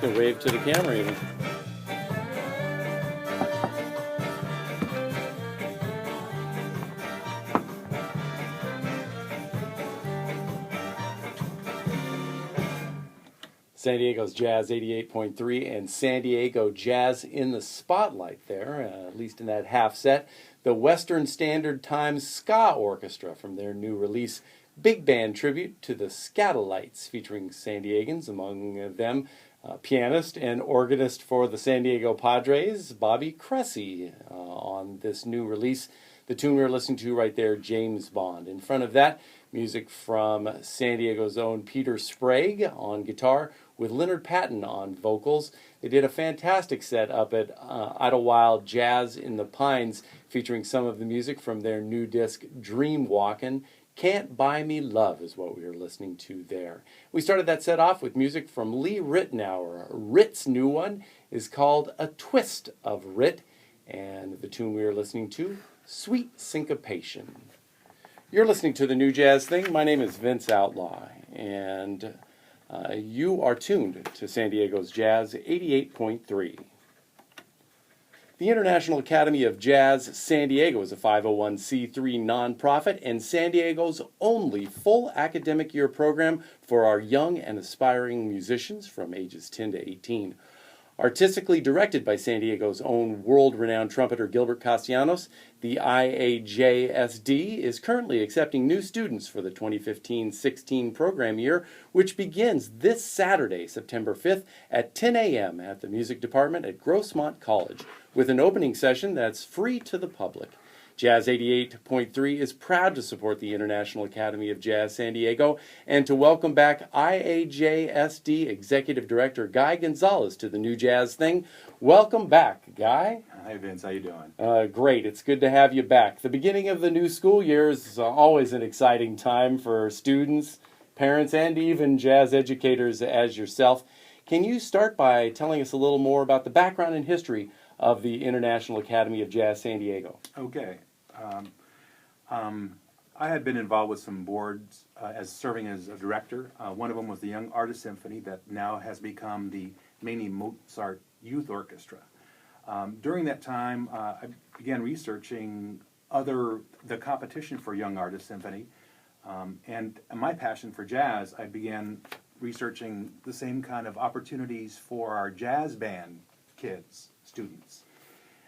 Can wave to the camera even. San Diego's Jazz 88.3 and San Diego Jazz in the spotlight there, at least in that half set. The Western Standard Time Ska Orchestra from their new release, Big Band Tribute to the Scatolites, featuring San Diegans, among them pianist and organist for the San Diego Padres, Bobby Cressy, on this new release. The tune we're listening to right there, James Bond. In front of that, music from San Diego's own Peter Sprague on guitar, with Leonard Patton on vocals. They did a fantastic set up at Idlewild Jazz in the Pines, featuring some of the music from their new disc, Dream Walkin'. Can't Buy Me Love is what we were listening to there. We started that set off with music from Lee Ritenour. Rit's new one is called A Twist of Rit, and the tune we were listening to, Sweet Syncopation. You're listening to the New Jazz Thing. My name is Vince Outlaw, and you are tuned to San Diego's Jazz 88.3. The International Academy of Jazz San Diego is a 501c3 nonprofit and San Diego's only full academic year program for our young and aspiring musicians from ages 10 to 18. Artistically directed by San Diego's own world-renowned trumpeter Gilbert Castellanos, the IAJSD is currently accepting new students for the 2015-16 program year, which begins this Saturday, September 5th at 10 a.m. at the music department at Grossmont College, with an opening session that's free to the public. Jazz 88.3 is proud to support the International Academy of Jazz San Diego and to welcome back IAJSD Executive Director Guy Gonzales to the New Jazz Thing. Welcome back, Guy. Hi, Vince. How you doing? Great. It's good to have you back. The beginning of the new school year is always an exciting time for students, parents, and even jazz educators as yourself. Can you start by telling us a little more about the background and history of the International Academy of Jazz San Diego? Okay. I had been involved with some boards as serving as a director. One of them was the Young Artist Symphony that now has become the Mamie Mozart Youth Orchestra. During that time, I began researching the competition for Young Artist Symphony, and my passion for jazz, I began researching the same kind of opportunities for our jazz band kids, students.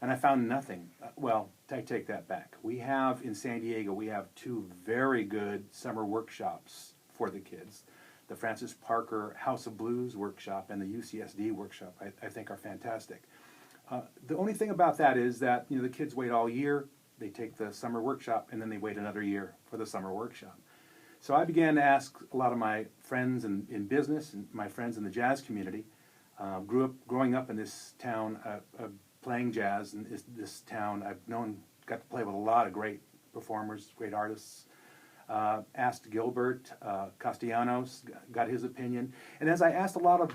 And I found nothing. Well, I take that back. We have, in San Diego, we have two very good summer workshops for the kids. The Francis Parker House of Blues workshop and the UCSD workshop, I think, are fantastic. The only thing about that is that the kids wait all year, they take the summer workshop, and then they wait another year for the summer workshop. So I began to ask a lot of my friends in business and my friends in the jazz community. Growing up in this town, playing jazz in this town, got to play with a lot of great performers, great artists. Asked Gilbert Castellanos, got his opinion. And as I asked a lot of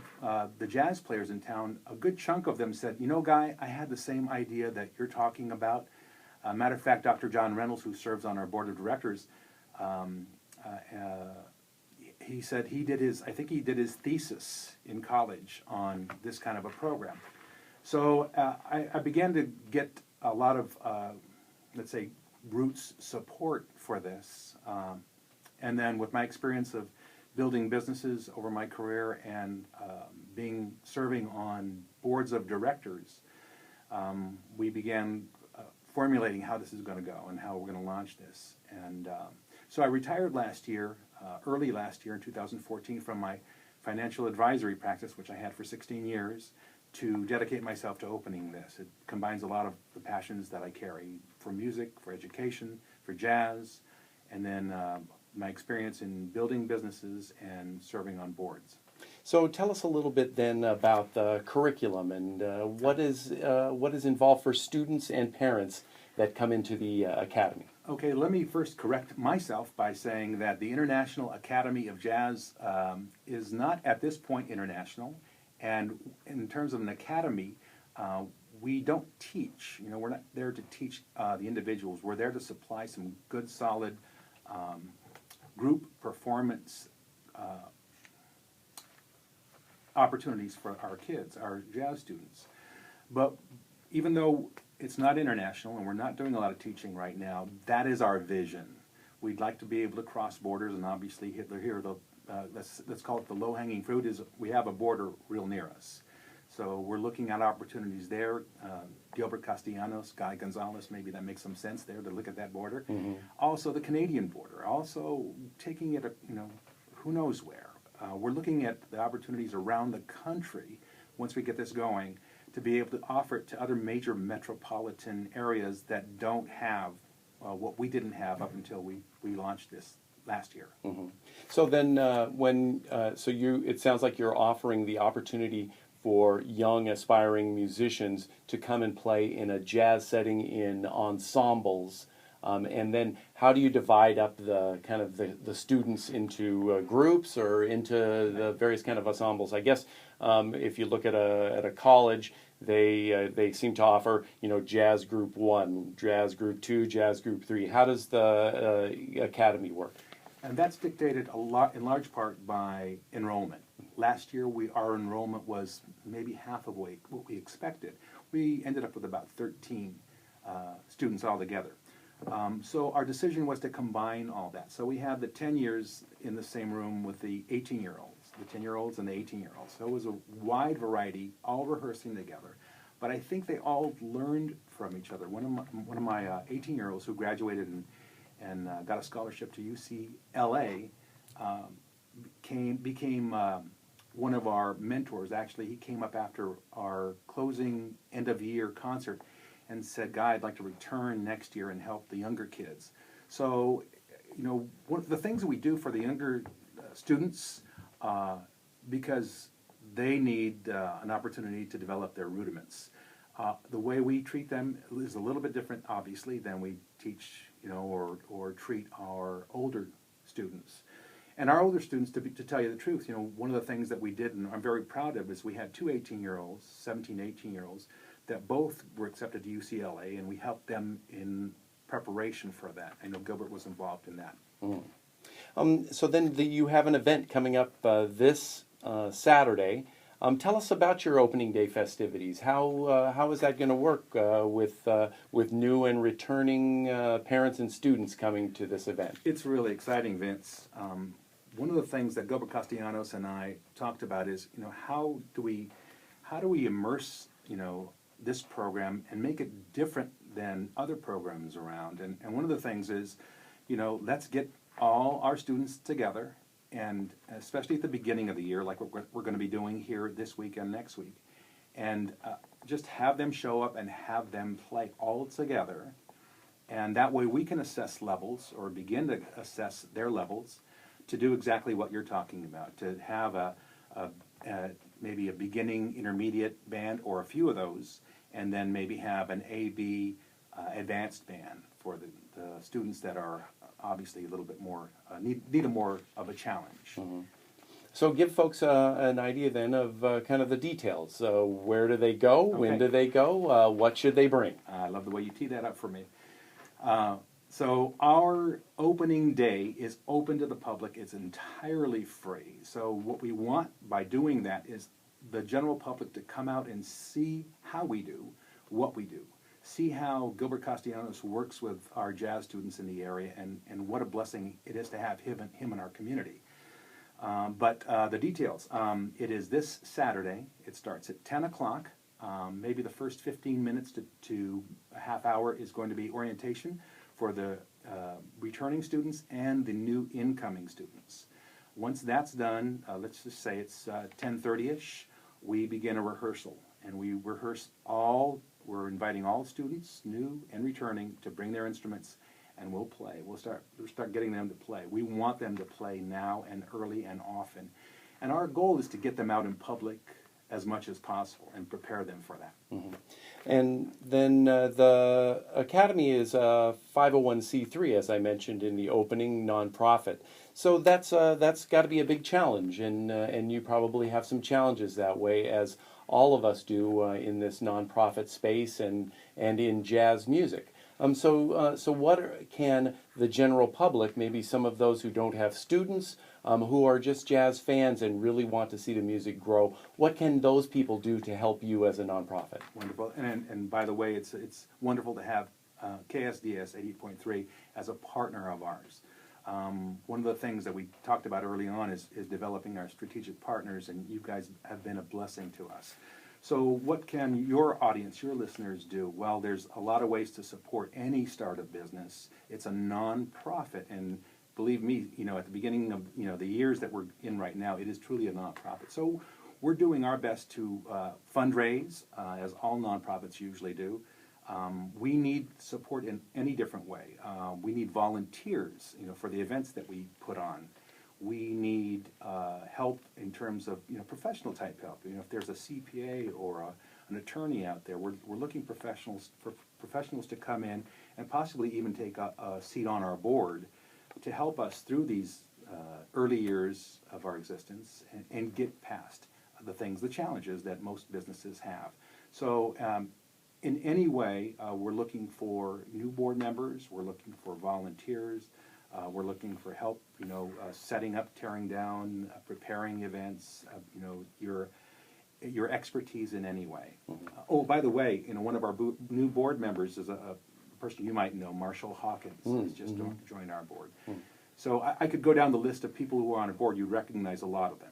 the jazz players in town, a good chunk of them said, Guy, I had the same idea that you're talking about. Matter of fact, Dr. John Reynolds, who serves on our board of directors, he said he did his thesis in college on this kind of a program. So I began to get a lot of, let's say, roots support for this. And then with my experience of building businesses over my career and serving on boards of directors, we began formulating how this is going to go and how we're going to launch this. And so I retired early last year in 2014 from my financial advisory practice, which I had for 16 years, to dedicate myself to opening this. It combines a lot of the passions that I carry for music, for education, for jazz, and then my experience in building businesses and serving on boards. So tell us a little bit then about the curriculum and what is involved for students and parents that come into the academy. Okay, let me first correct myself by saying that the International Academy of Jazz is not at this point international, and in terms of an academy, we don't teach. We're not there to teach the individuals. We're there to supply some good, solid group performance opportunities for our kids, our jazz students. But even though it's not international and we're not doing a lot of teaching right now, that is our vision. We'd like to be able to cross borders, and obviously let's call it the low-hanging fruit is we have a border real near us. So we're looking at opportunities there. Gilbert Castellanos, Guy Gonzales, maybe that makes some sense there to look at that border. Mm-hmm. Also the Canadian border, also taking it, who knows where. We're looking at the opportunities around the country once we get this going to be able to offer it to other major metropolitan areas that don't have what we didn't have up until we launched this last year. Mm-hmm. So then it sounds like you're offering the opportunity for young aspiring musicians to come and play in a jazz setting in ensembles. And then how do you divide up the students into groups or into the various kind of ensembles? I guess if you look at a college, they seem to offer jazz group 1, jazz group 2, jazz group 3. How does the academy work? And that's dictated in large part by enrollment. Last year, our enrollment was maybe half of what we expected. We ended up with about 13 students altogether. So our decision was to combine all that. So we had the 10 years in the same room with the 18-year-olds, the 10-year-olds and the 18-year-olds. So it was a wide variety, all rehearsing together. But I think they all learned from each other. One of my 18-year-olds who graduated and got a scholarship to UCLA became one of our mentors. Actually, he came up after our closing end-of-year concert and said, "Guy, I'd like to return next year and help the younger kids." So, one of the things that we do for the younger students, because they need an opportunity to develop their rudiments. The way we treat them is a little bit different, obviously, than we teach, or treat our older students. And our older students, to tell you the truth, one of the things that we did, and I'm very proud of, is we had two 18-year-olds, 17, 18-year-olds, that both were accepted to UCLA, and we helped them in preparation for that. I know Gilbert was involved in that. Mm. So then you have an event coming up this Saturday. Tell us about your opening day festivities. How is that going to work with new and returning parents and students coming to this event? It's really exciting, Vince. One of the things that Gilbert Castellanos and I talked about is, how do we immerse, this program and make it different than other programs around? And one of the things is, let's get all our students together, and especially at the beginning of the year, like we're going to be doing here this week and next week, and just have them show up and have them play all together, and that way we can assess levels or begin to assess their levels to do exactly what you're talking about, to have maybe a beginning, intermediate band or a few of those, and then maybe have an A-B advanced band for the students that are obviously a little bit more, need a more of a challenge. Mm-hmm. So give folks an idea then of kind of the details. Where do they go? Okay. When do they go? What should they bring? I love the way you tee that up for me. So our opening day is open to the public. It's entirely free. So what we want by doing that is the general public to come out and see how we do what we do. See how Gilbert Castellanos works with our jazz students in the area, and what a blessing it is to have him in our community. But the details, it is this Saturday. It starts at 10 o'clock. Maybe the first 15 minutes to a half hour is going to be orientation for the returning students and the new incoming students. Once that's done, let's just say it's 10:30ish, we begin a rehearsal. And we rehearse we're inviting all students, new and returning, to bring their instruments, and we'll play. We'll start getting them to play. We want them to play now and early and often. And our goal is to get them out in public as much as possible and prepare them for that. Mm-hmm. And then the Academy is a 501c3, as I mentioned in the opening, nonprofit. So that's got to be a big challenge, and you probably have some challenges that way, as all of us do in this nonprofit space and in jazz music. So what can the general public, maybe some of those who don't have students who are just jazz fans and really want to see the music grow, what can those people do to help you as a nonprofit? Wonderful. And by the way, it's wonderful to have KSDS 88.3 as a partner of ours. One of the things that we talked about early on is developing our strategic partners, and you guys have been a blessing to us. So what can your audience, your listeners do? Well, there's a lot of ways to support any startup business. It's a nonprofit, and believe me, at the beginning of the years that we're in right now, it is truly a nonprofit. So we're doing our best to fundraise, as all nonprofits usually do. We need support in any different way. We need volunteers, for the events that we put on. We need help in terms of, professional type help. If there's a CPA or an attorney out there, we're looking for professionals to come in and possibly even take a seat on our board to help us through these early years of our existence and get past the challenges that most businesses have. So in any way, we're looking for new board members, we're looking for volunteers, we're looking for help, setting up, tearing down, preparing events, your expertise in any way. Oh, by the way, one of our new board members is a person you might know, Marshall Hawkins, has just joined our board. So I could go down the list of people who are on a board. You recognize a lot of them.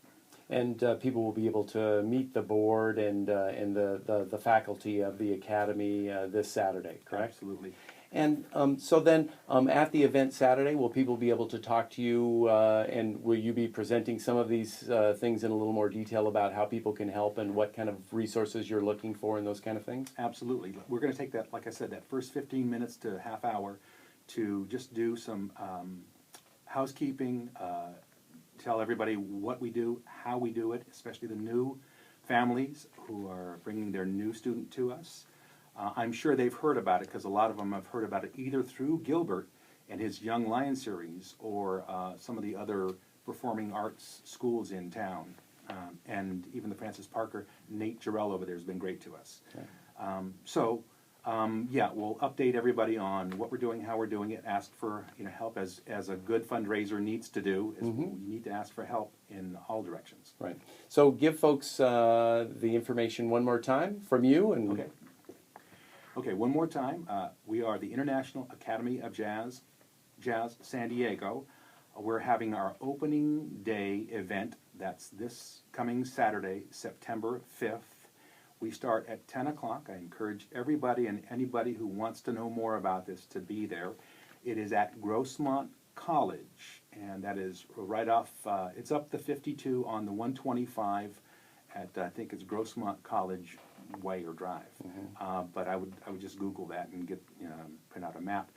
And people will be able to meet the board and the faculty of the academy this Saturday, correct? Absolutely. And so then at the event Saturday, will people be able to talk to you and will you be presenting some of these things in a little more detail about how people can help and what kind of resources you're looking for and those kind of things? Absolutely. We're going to take that, like I said, that first 15 minutes to half hour to just do some housekeeping, tell everybody what we do, how we do it, especially the new families who are bringing their new student to us. I'm sure they've heard about it because a lot of them have heard about it either through Gilbert and his Young Lion series or some of the other performing arts schools in town. And even the Francis Parker, Nate Jarrell over there has been great to us. Okay. Yeah, we'll update everybody on what we're doing, how we're doing it, ask for help as a good fundraiser needs to do. You need to ask for help in all directions. Right. So give folks the information one more time from you. And Okay, one more time. We are the International Academy of Jazz San Diego. We're having our opening day event. That's this coming Saturday, September 5th. We start at 10 o'clock. I encourage everybody and anybody who wants to know more about this to be there. It is at Grossmont College, and that is right off, it's up the 52 on the 125 at, I think it's Grossmont College Way or Drive. But I would just Google that and get, print out a map.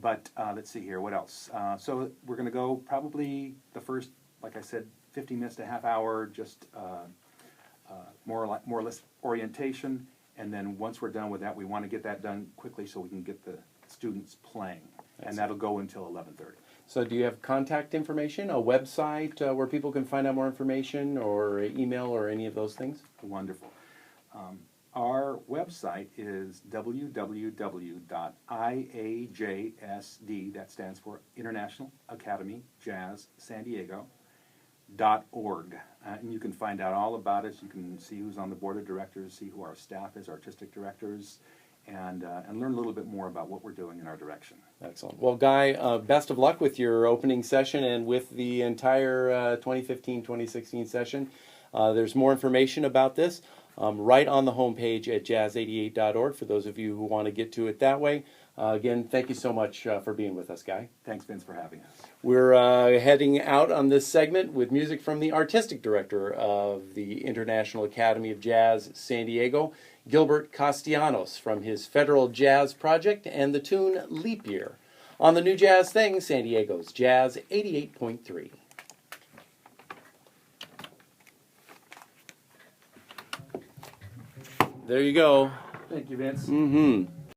But let's see here, what else? So we're going to go probably the first, like I said, 15 minutes to a half hour, just more or less orientation, and then once we're done with that, we want to get that done quickly so we can get the students playing, and that'll go until 11:30. So do you have contact information, a website where people can find out more information, or email, or any of those things? Wonderful. Our website is www.iajsd, that stands for International Academy Jazz San Diego, .org. And you can find out all about us. You can see who's on the board of directors, see who our staff is, artistic directors, and learn a little bit more about what we're doing in our direction. Excellent. Well, Guy, best of luck with your opening session and with the entire 2015-2016 session. There's more information about this right on the homepage at jazz88.org for those of you who want to get to it that way. Again, thank you so much for being with us, Guy. Thanks, Vince, for having us. We're heading out on this segment with music from the artistic director of the International Academy of Jazz San Diego, Gilbert Castellanos, from his Federal Jazz Project and the tune Leap Year on the New Jazz Thing, San Diego's Jazz 88.3. There you go. Thank you, Vince. Mm-hmm.